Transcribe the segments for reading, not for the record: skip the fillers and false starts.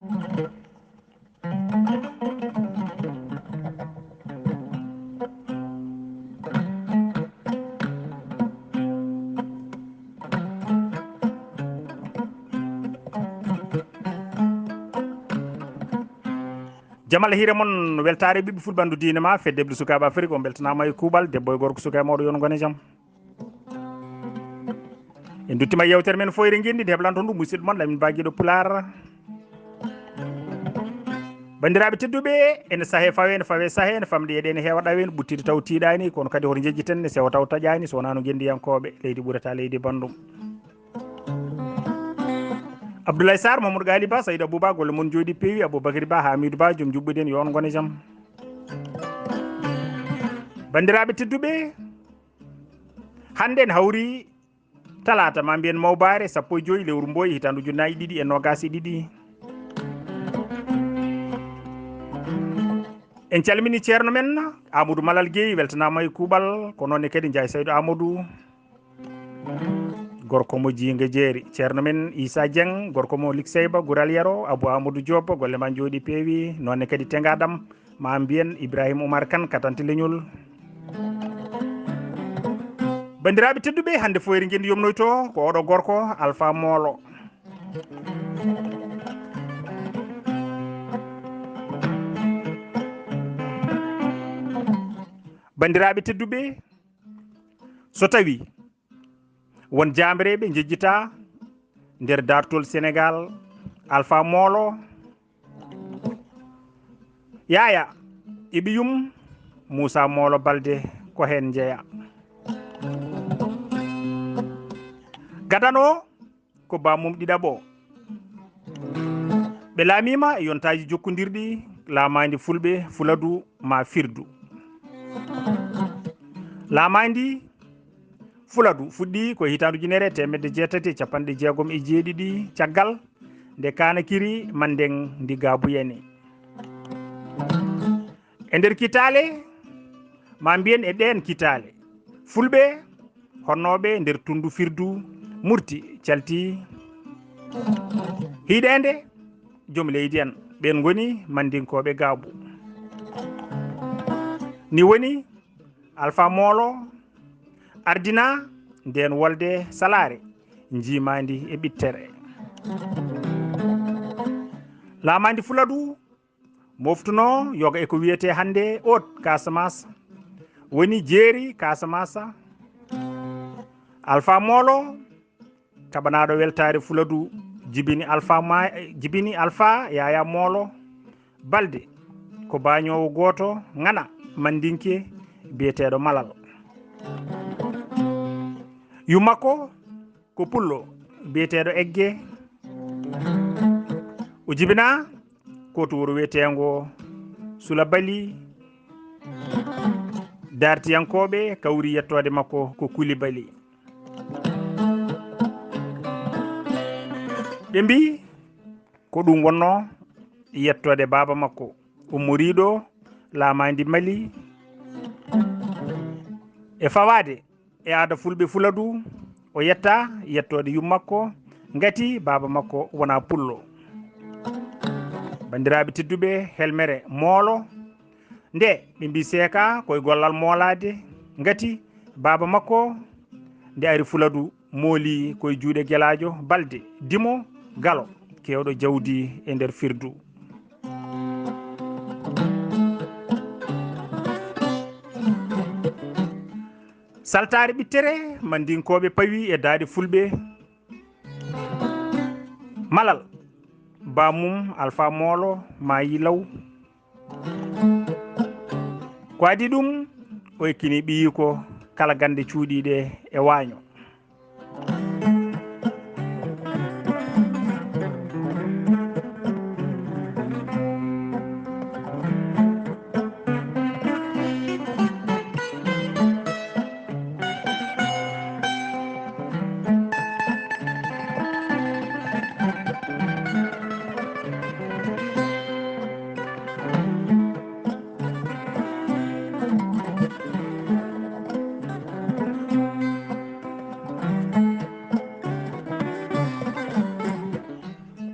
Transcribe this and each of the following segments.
jamal hire mon weltare ɓiɓɓe fulɓandu diine ma feddeɓe sukaɓe afrique o beltanama e kuuɓal debbo e gorko suka e mawɗo yon gone jaam en duttima yewtere men foyre guendi heɓlanto ndu musidɗo moon lamin baguiɗo pular bandiraɓe tedduɓe ene saahe fawe ne fawe saahe ne famde yeɗe ne heewa ɗawe ne ɓuttide taw tiiɗani kono kadi hoto jejjiten ne sewa taw taƴani so wona no guendiyankoɓe leydi ɓuurata leydi bandum Abdoulaye Sarr Mamadou Gali Ba Saydou Abouba golle mon jooɗi peewi Aboubacry Ba Hamidou Ba joom juɓɓudi en yon gone jaam bandiraɓe tedduɓe hande en hawri talata ma mbiyen mawbare 15 lewru mboyi hitandu ujunnaje ɗiɗi e nogas e ɗiɗi en calmini ceerno men Amadou Malal Gueye weltanama e kuuɓal ko noonne kadi Ndiaye Saydou Amadou gorko mo jinga jeeri ceerno men Issa Dieng gorko mo Likseyba Goural Yero Abou Amadou Diop golle ma jooɗi peewi nonne kadi tengaɗam ma mbiyen Ibrahima Oumar Kane katante leñol bandiraɓe tedduɓe hande foyre guendi yomnoyto ko oɗo gorko Alpha Molo bandiraɓe tedduɓe so tawi won jambireɓe jejjita nder dartol Sénégal Alpha Molo Yaya Ibiyum Moussa Molo Balde ko hen jeeya gadano ko bamum ɗiɗaɓo ɓe laamima e yontaji jokkodirɗi laamadi fulɓe Fuladu ma Firdu laamadi Fuladu fuɗɗi ko hitandu ujunere 1967 caggal nde Kanakiri Mandeng ndi Gabuyene e nder kitale ma mbiyen e ɗen kitale fulɓe honnoɓe nder tundu Firdu murti calti hiɗende joom leydi en ɓen goni mandinkoɓe Gabu ni woni Alpha Molo ardina nden wolde salare jimadi e ɓittere laamadi Fuladu moftuno yoga eko wiyete hande Haute Casamance woni jeeri Casamance Alpha Molo kaɓanaɗo weltare Fuladu jibini Alpha Yaya Molo Balde ko bañowo goto ngana mandinke biyeteɗo Malal yumakko ko pullo biyeteɗo Egge o jibina ko to wuro wiyetengo Sula Bali dartiyankoɓe kawri yettode makko ko Coulibaly ɓe mbi ko ɗum wonno yettode baba makko ummoriɗo laamadi Mali e fawade e aada fulɓe Fuladu o yetta yettode yummakko ngati baba makko wona pullo bandiraɓe tedduɓe helmere Molo nde ɓe mbi seeka koye gollal molade ngati baba makko nde ari Fuladu mooli koye juuɗe guelajo Balde Dimo Galo kewɗo jawdi e nder Firdu saltare ɓittere mandinkoɓe pawi e daade fulɓe Malal bamum Alpha Molo mayi law ko adi ɗum o ekkini ɓiyi ko kala gande cuuɗiɗe e waño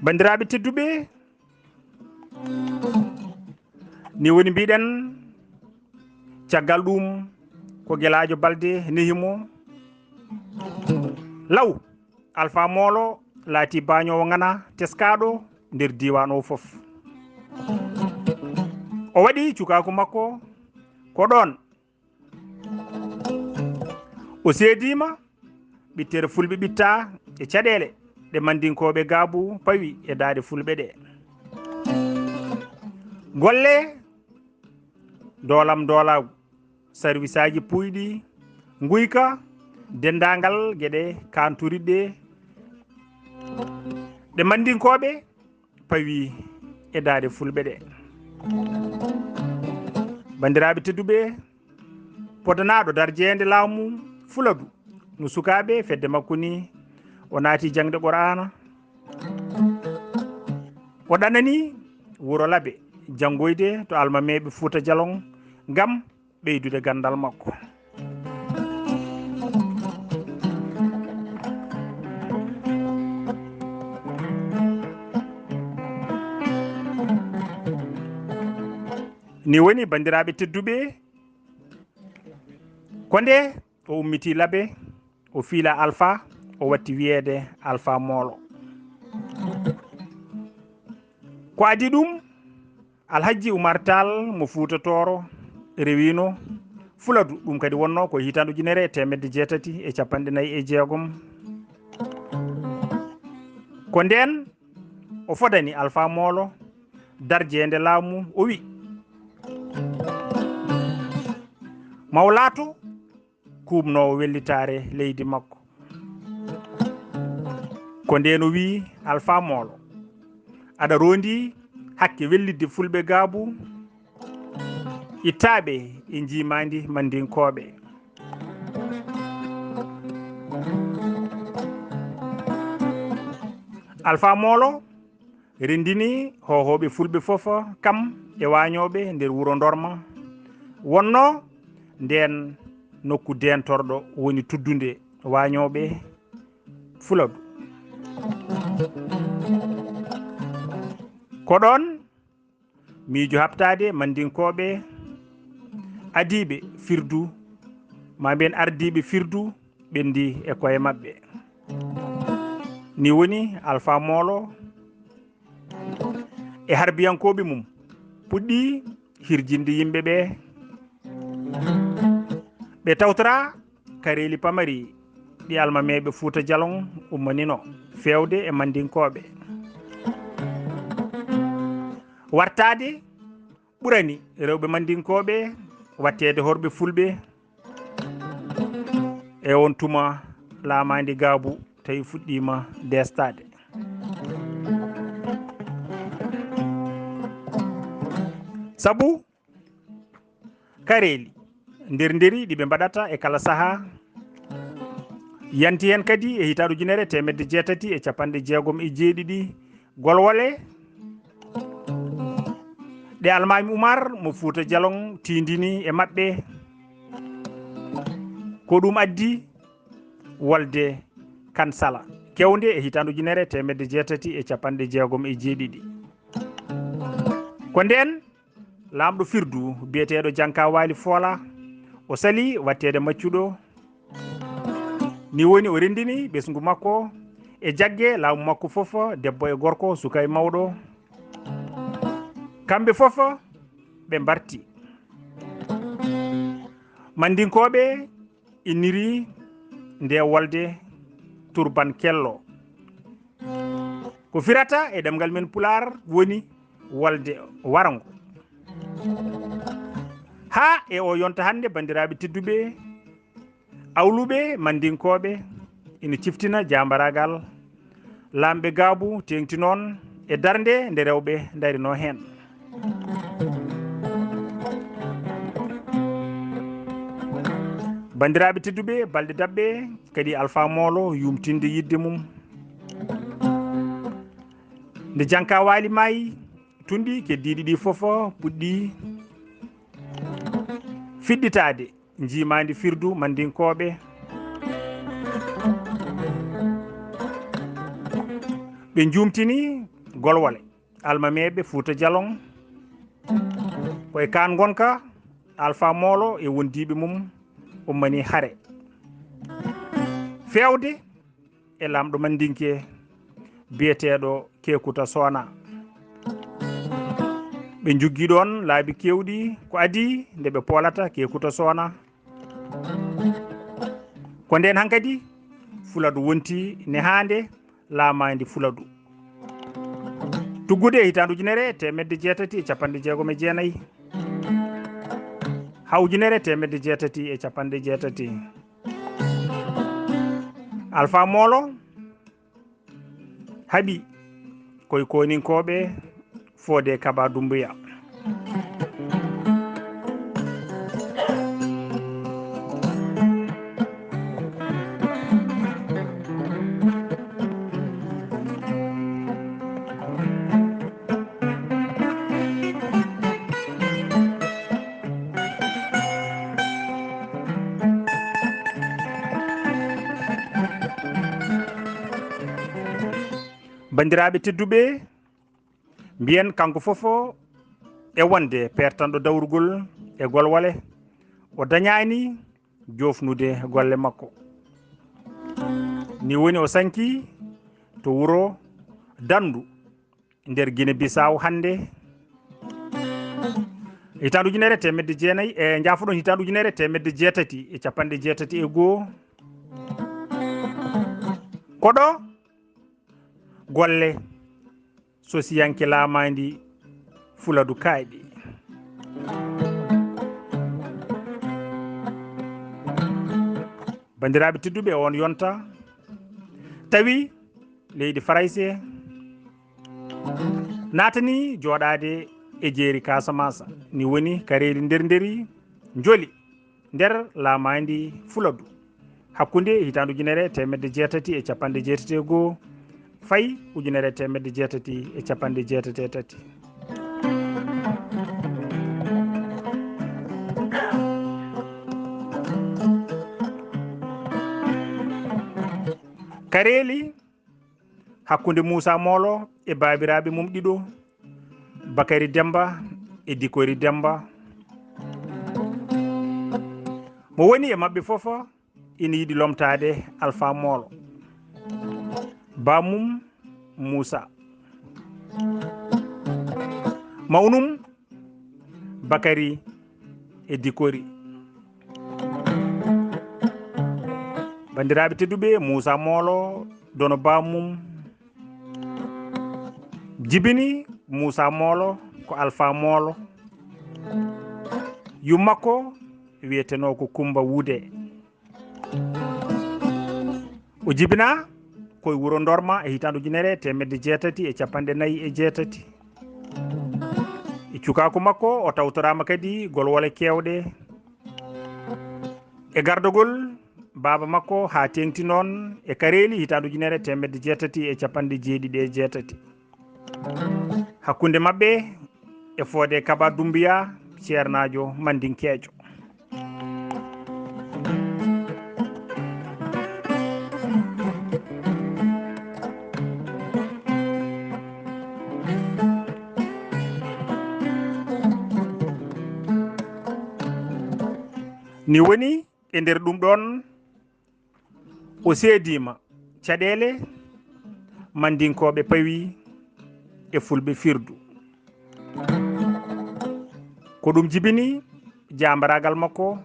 bandiraɓe tedduɓe ni woni mbiɗen caggal ɗum ko guelajo balde nehimo law Alpha Molo laati bañowo ngana teskaɗo nder diwan o fof o waɗi cukaku makko ko ɗon o seedima ɓittere fulɓe ɓitta e caɗele ɗe mandinkoɓe gaabu pawi e daade fulɓe ɗe golle doolam doolagu service aji puyɗi guyka dendagal gueɗe kanturiɗe ɗe mandinkoɓe pawi e daade fulɓe ɗe bandiraɓe tedduɓe podanaɗo darjede laamu Fuladu no sukaɓe fedde makko ni o naati jangde Qur'ana o ɗanani wuro Labe jangoyde to almameɓe Fouta Djalon ngam ɓeydude gandal makko ni woni bandiraɓe tedduɓe ko nde o ummiti Labe o fiila Alpha o watti wiyede Alpha Molo ko adi ɗum Alhaji Oumar Tall mo Fouta Toro rewino Fuladu ɗum kadi wonno ko hitande 1946 ko nden o fodani Alpha Molo darjede laamu o wi mawlato kubnowo wellitare leydi makko ko nden o wi Alpha Molo aɗa rondi hakke wellidde fulɓe gaabu ittaɓe e jimadi mandinkoɓe Alpha Molo rendini hohoɓe fulɓe foof kam e wañoɓe nder wuro Dorma wonno nden nokku dentorɗo woni tuddude wañoɓe Fuladu ko ɗon miijo habtade mandinkoɓe adiɓe firdu ma mbiyen ardiɓe firdu ɓendi e koye mabɓe ni woni Alpha Molo e harbiyankoɓe mum puɗɗi hirjinde yimɓeɓe ɓe tawtora kareli pamari ɗi almameɓe Fouta Djalon ummanino fewde e mandinkoɓe wartade ɓurani rewɓe mandinkoɓe wattede horɓe fulɓe e on tuma laamadi gaabu tawi fuɗɗima destade sabu kareli nder nderi ɗiɓe mbaɗata e kala saaha yanti hen kadi e hitaɗo 1967 golwole ɗe almami Oumar mo Fouta Djalon tindini e maɓɓe ko ɗum addi wolde kansala kewde e hitande 1967 ko nden lamɗo firdu biyeteɗo Janka Wali Foola o sali wattede maccuɗo ni woni o rendini ɓesgu makko e jagge laamu makko foof debbo e gorko suka e mawɗo kamɓe foof ɓe mbarti mandinkoɓe inniri nde wolde turban kello ko firata e ɗemgal men Pular woni wolde warango ha e o yonta hande bandiraɓe tedduɓe awluɓe mandinkoɓe ina ciftina jambaragal lamɓe gaabu tengti noon e darde nde rewɓe darino hen bandiraɓe tedduɓe balɗe dabɓe kadi Alpha Molo yumtinde yidde mum nde Janka Wali maayi tundi keddiɗi ɗi foof puɗɗi fiɗɗitade jimadi firdu mandinkoɓe ɓe jumtini golwole almameɓe Fouta Djalon koye kan gonka Alpha Molo e wondiɓe mum ummani haare fewde e lamɗo Mandinke biyeteɗo Kekuta Sona ɓe jogui ɗon laabi kewɗi ko adi nde ɓe polata Kekuta Sona ko nden hankkadi Fuladu wonti ne hande laamadi Fuladu tuggude e hitande ujunere temedde jeetati e capanɗe jeegom e jeenayyi ha ujunere temedde jeetati e capanɗe jeetati Alpha Molo haaɓi koye koninkoɓe Fodé Kaba Doumbouya bandiraɓe tedduɓe mbiyen kanko fofo e wonde pertanɗo dawrugol e golwale o dañani jofnude golle makko ni woni o sanki to wuro Dandu nder Guinée Bissau hande hitande ujunere temedde jeenayyi e jafoɗon hitande ujunere temedde jeetati e capanɗe jeetati e goho koɗo golle sosiyanke laamadi Fuladu kayɗi bandiraɓe tedduɓe on yonta tawi leydi Faraysé natani joɗade e jeeri Casamance ni woni Kareli nderi joli nder laamadi Fuladu hakkude hitande ujunere temedde jeetati e capanɗe jeetati e goho fayi ujunere temedde jeetati e capanɗe jeetati e tati Kareli hakkude Moussa Molo e babiraɓe mum ɗiɗo Bakary Demba e Dikori Demba mo woni e mabɓe foof ina yiiɗi lomtade Alpha Molo bamum Moussa mawnum Bakary e Dikori bandiraɓe tedduɓe Moussa Molo dono bamum jibini Moussa Molo ko Alpha Molo yummakko wiyeteno ko Kumba Wuude o jibina koye wuro Dorma e hitande ujunere temedde jeetati e capanɗe nayyi e jeetati e cukako makko o tawtorama kadi golwole kewɗe e gardogol baba makko ha tengti noon e Kareli hitande ujunere temedde jeetati e capanɗe jeeɗiɗi e jeetati hakkude mabɓe e Fodé Kaba Doumbouya ceernajo Mandinkejo ni woni e nder ɗum ɗon o seedima caɗele Mandinkoɓe pawi e Fulɓe firdu ko ɗum jibini jambaragal makko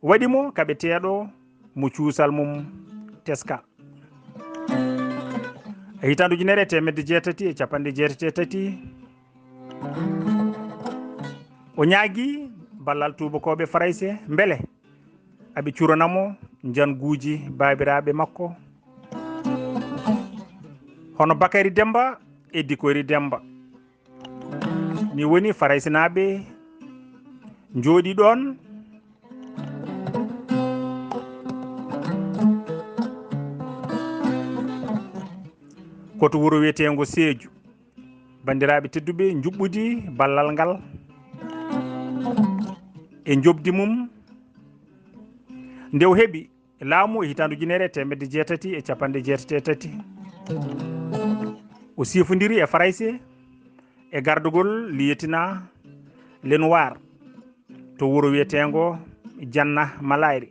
waɗimo kaɓeteɗo mo cuusal mum teska e hitande ujunere temedde jeetati e capanɗe jeetati e tati o ñaagui ballal tubakoɓe Faraysé beele aɓe curanamo janguji babiraɓe makko hono Bakary Demba e Dikori Demba ni woni Faraysé naɓe jooɗi ɗon koto wuro wiyetengo Sédhiou bandiraɓe tedduɓe juɓɓudi ballal ngal e jobdi mum nde o heeɓi laamu e hitande ujunere temedde jeetati e capanɗe jeetati e tati o sifodiri e Faraysé e gardugol liyetina lenoir to wuro wiyetengo Janna Malayri.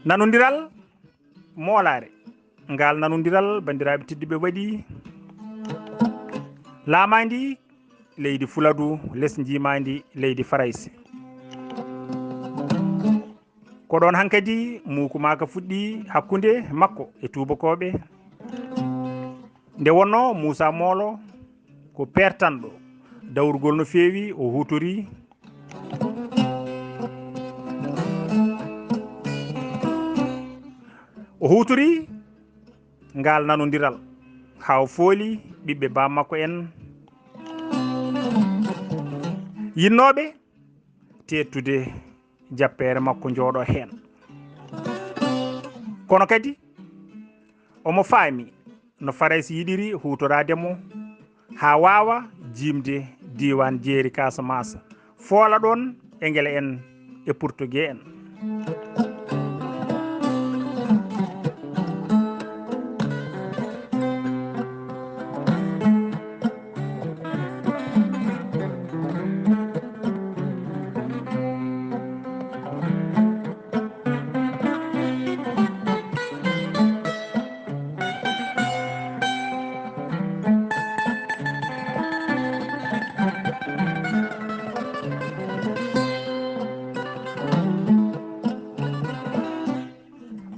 Nanodiral molare ngal nanodiral bandiraɓe tedduɓe waɗi laamadi leydi Fuladu less jimadi leydi Farayse. Ko ɗon hankadi mukumaka fuɗɗi hakkunde makko e tubakoɓe nde wonno Moussa Molo ko pertanɗo dawrugol no feewi o hutori ngal nanodiral ha fooli ɓiɓɓe bammakko en yinnoɓe tettude jappere makko jooɗo hen. Kono kadi omo faami no Farayse yiɗiri hutorademo ha wawa jimde diwan jeeri Casamance foola ɗon e ngele en e Portugais en.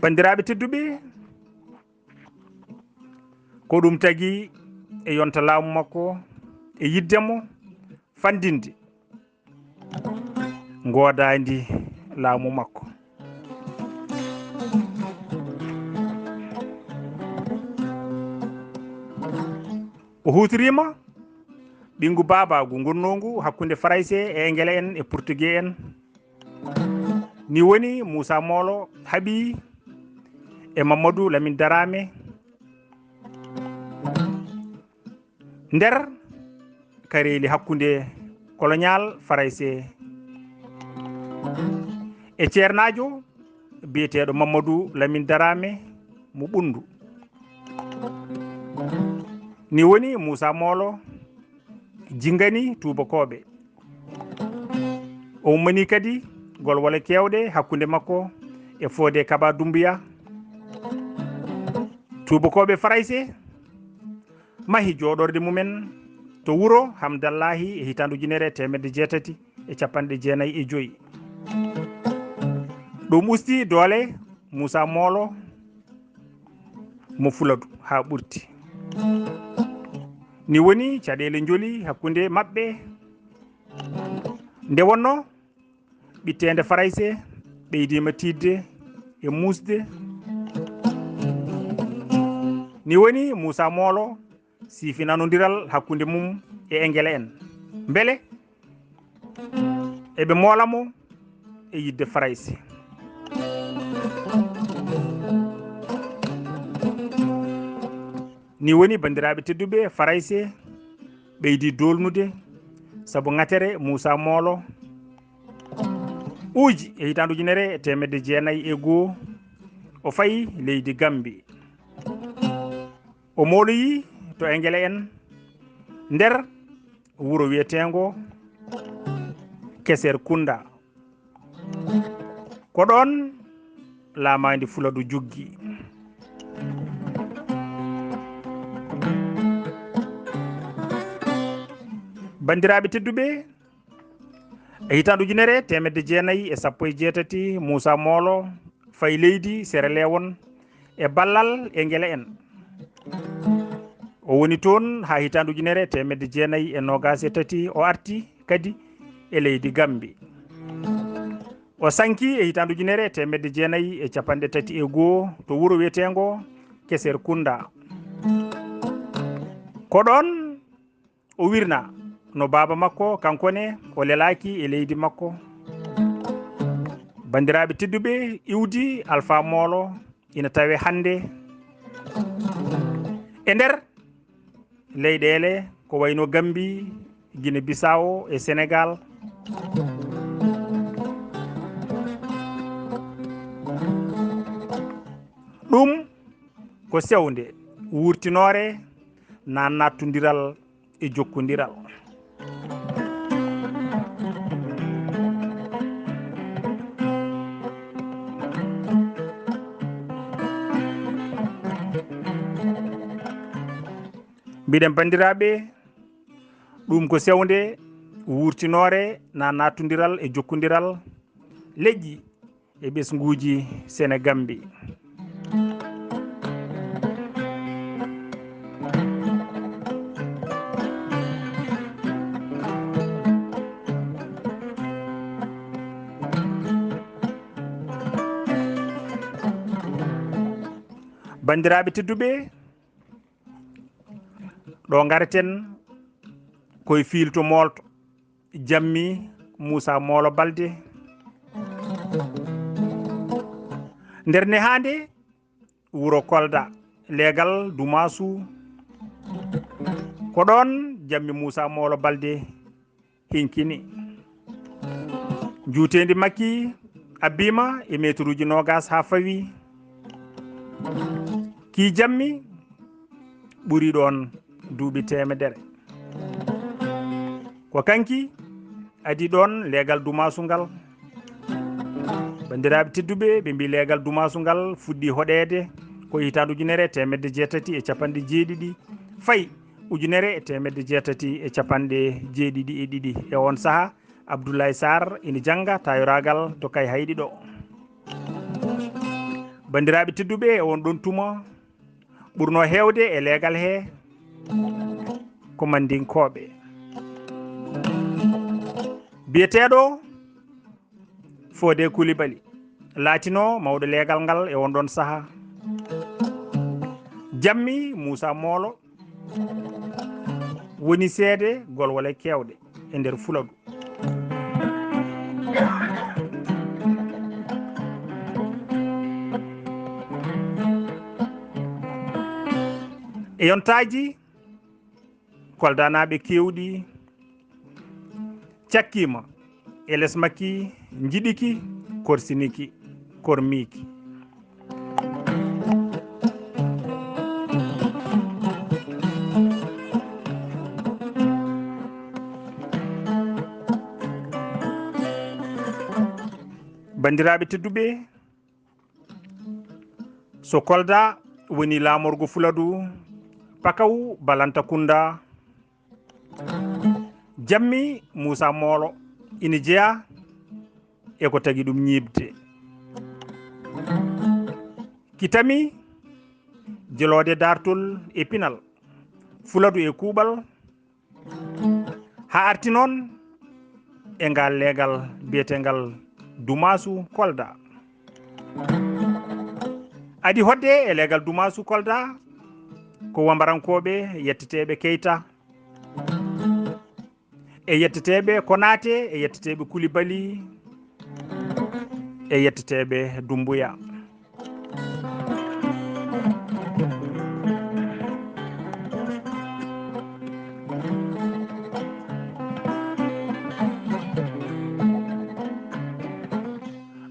Bandiraɓe tedduɓe ko ɗum tagui e yonta laamu makko e yiddemo fandinde godadi laamu makko. O hutorima ɓingu babagu gonnogu hakkude Farayse e ngele en e Portugais en ni woni Moussa Molo haaɓi e Mamadou Lamine Darame nder kareli hakkude colonial Farayse e ceernajo biyeteɗo Mamadou Lamine Darame mo Ɓundu. Ni woni Moussa Molo jingani tubakoɓe o mani kadi gol wole kewɗe hakkude makko e Fodé Kaba Doumbouya. Tubakoɓe Farayse mahi joɗorde mumen to wuro Hamdallahi e hitandu ujunere 1995. ɗum usti doole Moussa Molo mo Fuladu ha ɓurti. Ni woni caɗele joli hakkude maɓɓe nde wonno ɓittede Farayse ɓeydima tidde e musde. Ni woni Moussa Molo siifi nanodiral hakkude mum e ngele en beele eɓe molamo e yidde Farayse. Ni woni bandiraɓe tedduɓe Farayse ɓeydi dolnude saabu ŋatere Moussa Molo uji e hitandu ujunere 1901 o fayi leydi Gambie. O moloyi to engele en nder wuro wiyetengo Keser Kunda ko ɗon laamadi Fuladu juggi. Bandiraɓe tedduɓe e hitandu ujunere 1918 Moussa Molo fayi leydi Sierra Leone e ballal e ngele en. O woni toon ha hitandu ujunere 1923 o arti kadi e leydi Gambie. O sanki e hitandu ujunere 1931 to wuro wiyetengo Keser Kunda. Ko ɗon o wirna no baba makko kankone o lelaki e leydi makko. Bandiraɓe tedduɓe iwdi Alpha Molo ina tawe hande e nder leyɗele ko wayno Gambie, Guinée Bissau e Sénégal. ɗum ko sewnde wurtinore na nattudiral e jokkodiral. Mbiɗen bandiraɓe ɗum ko sewnde wurtinore na nattodiral e jokkodiral leƴƴi e ɓesguji Sénégambi. bandiraɓe tedduɓe, ɗo gareten koye filto molto Jammi Moussa Molo Balde nder nehande wuro Kolda leegal Dumasu ko ɗon Jammi Moussa Molo Balde hinkini. juutendi makki abbima e métre uji nogas ha fawi. ki Jammi ɓuri ɗon duuɓi temedere. ko kanki adi ɗon leegal Dumasu ngal. bandiraɓe tedduɓe ɓe mbi leegal Dumasu ngal fuɗɗi hoɗede ko hitande 1970 fayi 1972 e on saaha Abdoulaye Sarr ina janga tayoragal to kay hayɗi ɗo. bandiraɓe tedduɓe e on ɗon tuma ɓurno hewde e leegal he ko mandinkoɓe. biyeteɗo Fodé Coulibaly laatino mawɗo leegal ngal e on ɗon saaha. Jammi Moussa Molo woni seede golwole kewɗe e nder Fuladu. e yontaji Kolda naɓe kewɗi cakkima e less makki jiɗiki korsiniki kormiki. bandiraɓe tedduɓe, so Kolda woni lamorgo Fuladu Pakaw Balantakunda, Jammi Moussa Molo ina jeeya e ko tagui ɗum ñibde. kitami jelode dartol e pinal Fuladu e kuuɓal ha arti noon e ngal leegal biyetegal Dumasu Kolda. adi hodde e leegal Dumasu Kolda ko wambarankoɓe yetteteɓe Keita e yetteteɓe Konate e yetteteɓe Coulibaly e yetteteɓe Doumbouya.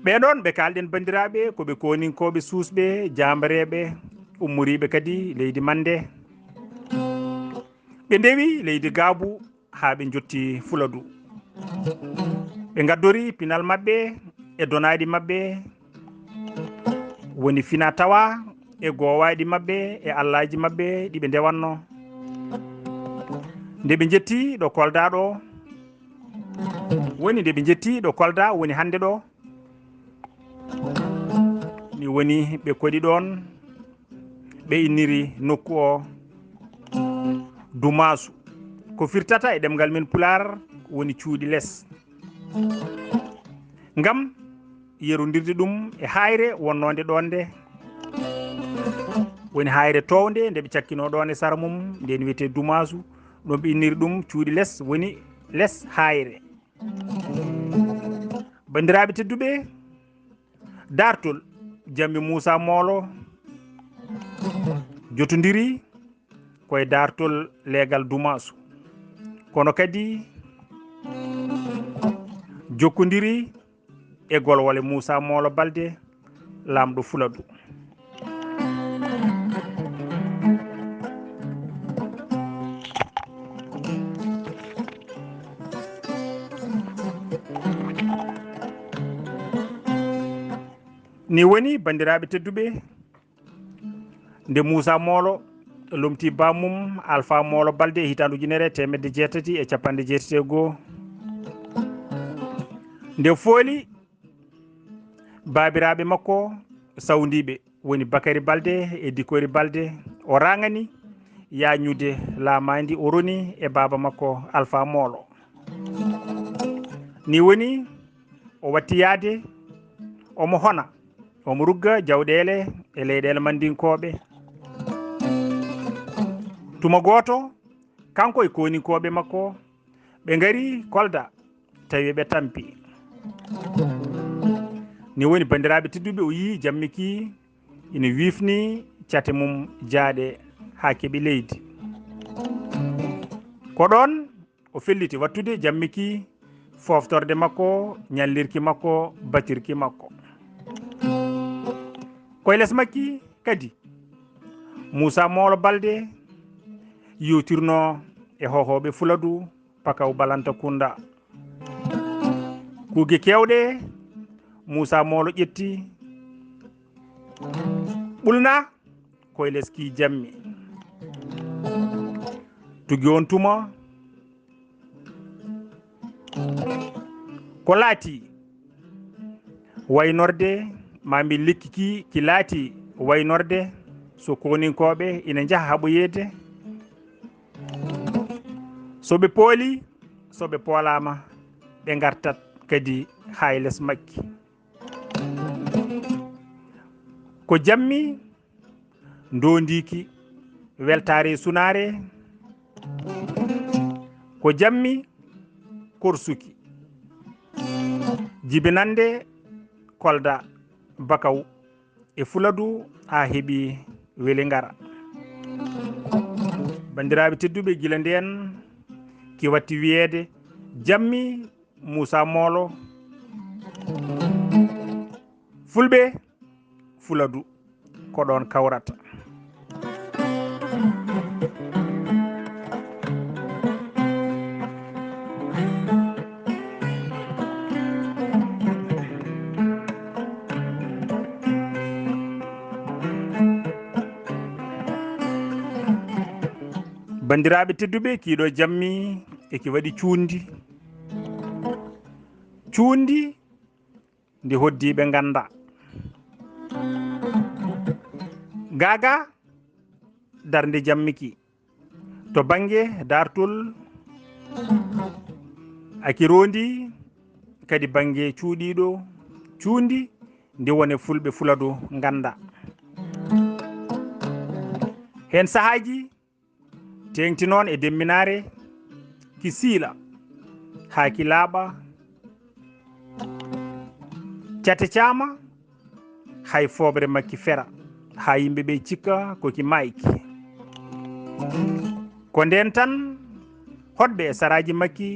ɓeɗon ɓe kalɗen bandiraɓe koɓe koninkoɓe suusɓe jambareɓe ummoriɓe kadi leydi Mande. ɓe ndewi leydi Gaabu ha ɓe jotti Fuladu. ɓe gaddori pinal mabɓe e donaɗi mabɓe woni fina tawa e gowaɗi mabɓe e allaji mabɓe ɗiɓe ndewanno. nde ɓe jetti ɗo Kolda ɗo woni nde ɓe jetti ɗo Kolda woni hande ɗo ni woni ɓe koɗi ɗon ɓe inniri nokku o Dumasu ko firtata e ɗemgal men Pular woni cuuɗi less. ngam yerodirde ɗum e hayre wonnode ɗon nde woni hayre towde nde ɓe cakkino ɗon e sara mum nden wiyete Dumasu ɗon ɓe inniri ɗum cuuɗi less woni less hayre. bandiraɓe tedduɓe, dartol Jammi Moussa Molo jotodiri koye dartol leegal Dumasu kono kadi jokkodiri e golwole Moussa Molo Balde lamɗo Fuladu. ni woni bandiraɓe tedduɓe nde Moussa Molo lomti bamum Alpha Molo Balde e hitandu ujunere 1971 nde fooli babiraɓe makko sawdiɓe woni Bakary Balde e Dikori Balde o rangani yañude laamadi o roni e baba makko Alpha Molo ni woni o watti yaade omo hona omo rugga jawɗele e leyɗele mandinkoɓe tuma goto kanko e koninkoɓe makko ɓe gari Kolda tawi ɓe tampi ni woni bandiraɓe tedduɓe o yi jammiki ina wifni cate mum jaaɗe ha keeɓi leydi ko ɗon o felliti wattude jammiki foftorde makko ñallirki makko batirki makko koye less makki kadi Moussa Molo Balde yewtirno e hohoɓe Fuladu Pakaw Balanta Kunda kuuge kewɗe Moussa Molo ƴetti ɓulna koye leski jammi tugi on tuma ko laati waynorde mami lekkiki ki laati waynorde so koninkoɓe ina jaaha haɓoyede soɓe pooli soɓe poolama ɓe gartat kadi ha e less makki ko jammi ndondiki weltare sunare ko jammi korsuki jibinande Kolda Bakaw e Fuladu ha heeɓi weeli ngara bandiraɓe tedduɓe gila nden ki watti wiyede jammi Moussa Molo fulɓe Fuladu ko ɗon kawrata bandiraɓe tedduɓe kiɗo jammi eki waɗi cuundi ndi hoddiɓe ganda gaga darde jammiki to banggue dartol aki rondi kadi banggue cuuɗiɗo cuundi ndi wone fulɓe Fuladu ganda hen sahaji tengti noon e demminare ki siila ha ki laaɓa cate caama hay fobre makki fera ha yimɓeɓe cikka koki mayki ko nden tan hoɗɓe e saraji makki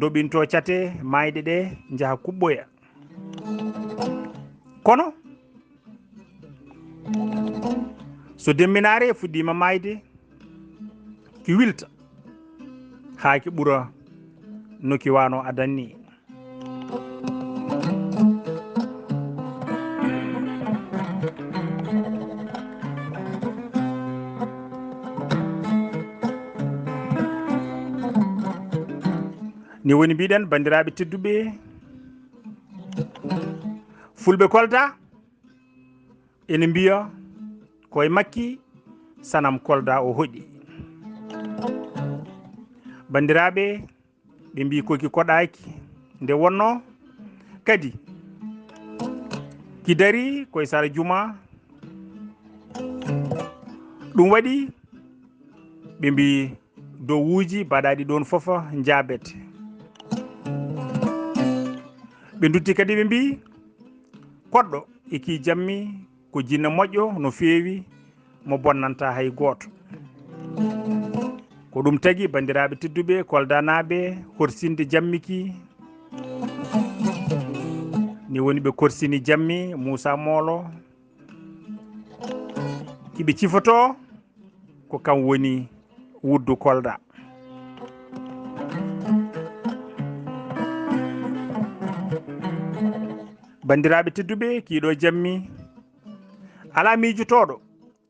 doɓinto cate mayɗe ɗe jaaha kuɓɓoya kono so demminare fuɗɗima mayde ki wilta ha ki ɓuura no ki wano adanni ni woni mbiɗen bandiraɓe tedduɓe fulɓe Kolda ene mbiya koye makki sanam Kolda o hoɗi bandiraɓe ɓe mbi koki koɗaki nde wonno kadi ki dari koye sara juma ɗum waɗi ɓe mbi dowuji baɗaɗi ɗon foofa jaabete ɓe dutti kadi ɓe mbi koɗɗo eki jammi ko jinna moƴƴo no feewi mo bonnanta hay goto ko ɗum tagui bandiraɓe tedduɓe Kolda naaɓe horsinde jammiki ni woni ɓe korsini jammi Moussa Molo kiɓe cifoto ko kam woni wuddu Kolda bandiraɓe tedduɓe kiiɗo jammi ala miijotoɗo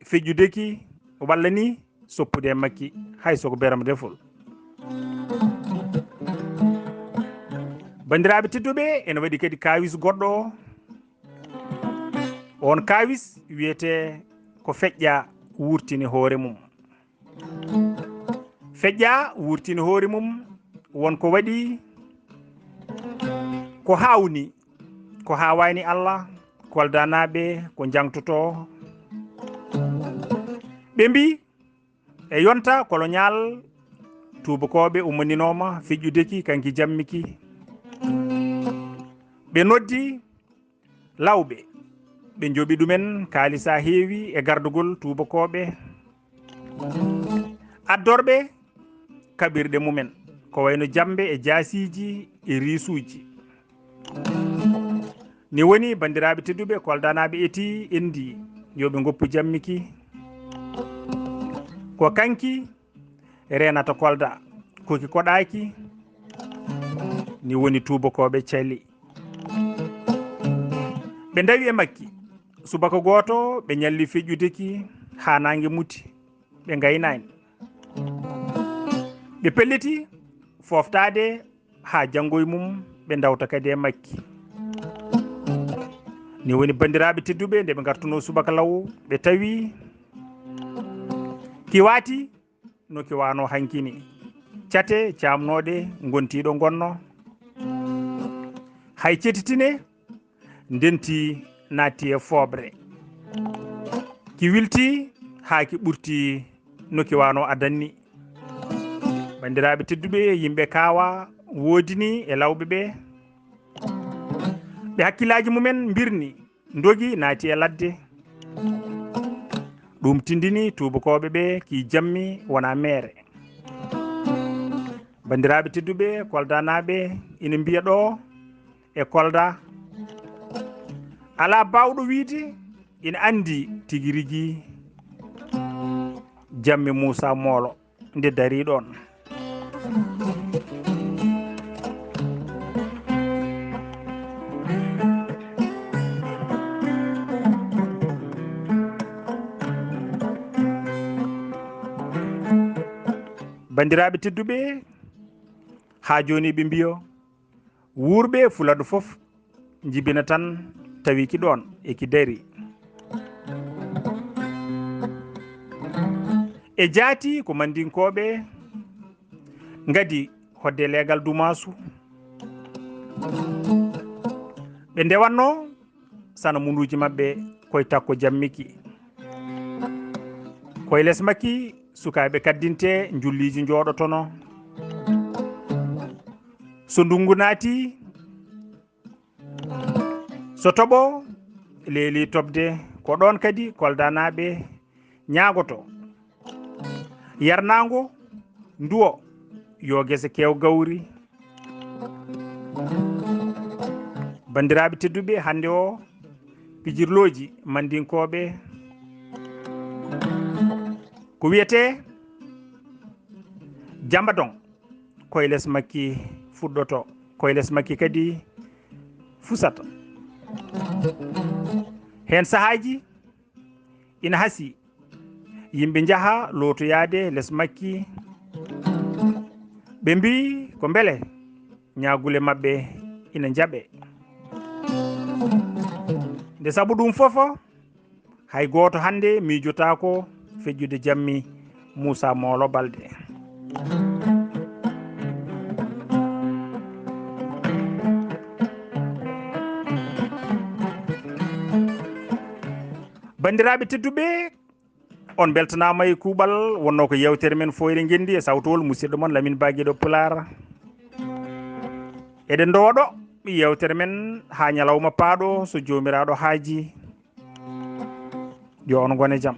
fejjudeki walla ni soppude e makki hay soko berama defol. bandiraɓe tedduɓe ene waɗi kadi kawis goɗɗo on kawis wiyete ko feƴƴa wurtini hoore mum. feƴƴa wurtini hoore mum wonko waɗi ko hawni ko hawani Allah koldanaɓe ko jangtoto ɓe mbi e yonta koloñal tubakoɓe ummaninoma feƴƴudeki kanki jammiki ɓe noddi lawɓe ɓe jooɓi ɗumen kaalisa heewi e gardugol tubakoɓe addorɓe kaɓirɗe mumen ko wayno jambe e jaasiji e risuji. ni woni bandiraɓe tedduɓe koldanaɓe eti endi yoɓe goppu jammiki ko kanki renata kolda koki koɗaki ni woni tubakoɓe cali ɓe dawi e makki subaka goto ɓe ñalli feƴƴudeki ha nangue muti ɓe gaynani ɓe pelliti foftade ha janggo e mum ɓe dawta kadi e makki. ni woni bandiraɓe tedduɓe nde ɓe gartuno subaka law ɓe tawi kiwati no kiwano hankini cate camnoɗe gontiɗo gonno hay cetitine ndenti natti e fobre ki wilti ha ki ɓurti no kiwano adanni. bandiraɓe tedduɓe yimɓe kawa wodini e lawɓe ɓe ɓe hakkillaji mumen birni dogi naati e ladde ɗum tindini tubakoɓe ɓe ki jammi wona mere. bandiraɓe tedduɓe koldanaɓe ina mbiya ɗo e kolda ala bawɗo wiide ina andi tigui rigui jammi Moussa Molo nde dari ɗon. bandiraɓe tedduɓe ha joni ɓe mbiyo wurɓe fuladu foof jibina tan tawi ki ɗon eki dari e jaati ko mandinkoɓe gadi hodde legal dumasu ɓe ndewanno sana munduji mabɓe koye takko jammiki koye less makki sukaɓe kaddinte julliji jooɗotono so ndungu naati so toɓo leeli tobde ko ɗon kadi koldanaɓe ñaagoto yarnago nduwo yo guese kew gawri. bandiraɓe tedduɓe hande o pijirloji mandinkoɓe ko wiyete jambadon koye less makki fuɗɗoto koye less makki kadi fusata. hen sahaji ina hasi yimɓe jaaha lotoyade less makki ɓe mbi ko beele ñagule mabɓe ina jaaɓe nde saabu ɗum fofo hay goto hande miijotako feƴƴude jammi Moussa Molo Balde. bandiraɓe tedduɓe on beltanama e kuuɓal wonno ko yewtere men foyre gendi e sawtowol musidɗo moon Lamine Baguiɗo Pular eɗen dowaɗo yewtere men ha ñalawma paaɗo so jomiraɗo haaji yo on gone jaam.